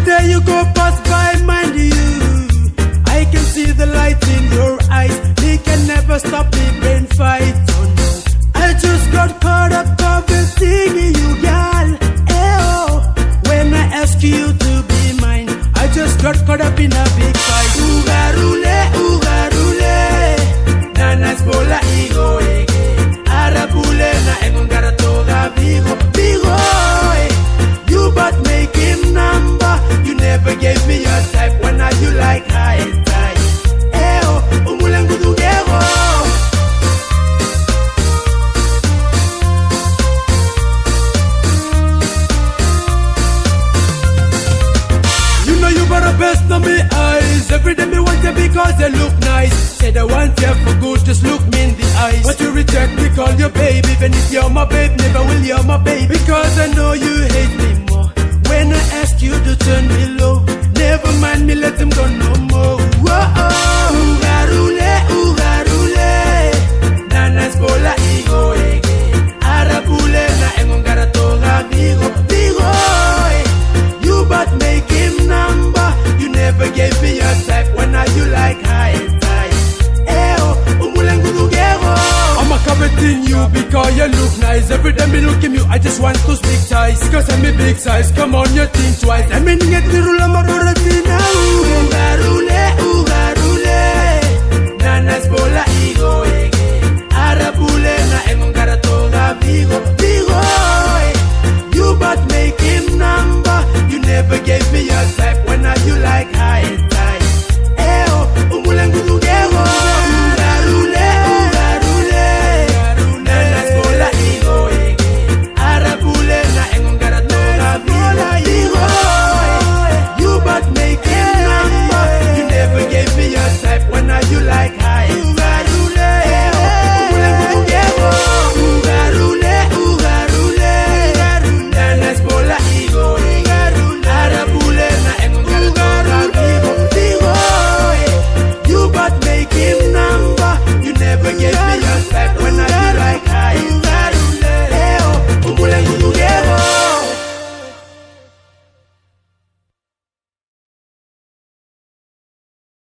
day you go pass by, mind you, I can see the light in your eyes. They can never stop me brain fight. Oh no, I just got caught up coveting you, girl. Oh, when I ask you to be mine, I just got caught up in a big fight. Ugarule, ugarule, nanas bola igo ege, arabule na engongara toga bigo, bigo. You but make him number. You never gave me your type. When are you like high type? Eo, umulangu dugero. You know you got the best of me eyes. Every day me want you because you look nice. Said I want you for good, just look me in the eyes. But you reject me, call you baby. Even if you're my babe, never will you're my baby. Because I know you hate me more. When I ask you to turn me low, never mind me, let him go no more. Whoa, ugarule, ugarule, nanas bola igo ege, arabule na engongara toga bigo, bigo. You but make him number. You never gave me your type. When are you like high type? Eo, umulangu dugero. I'm a coveting you because you look nice. Every time me look at you, I just want to speak ties. Cause I'm a big size, come on, you think twice. I mean, get the rule of my routine now.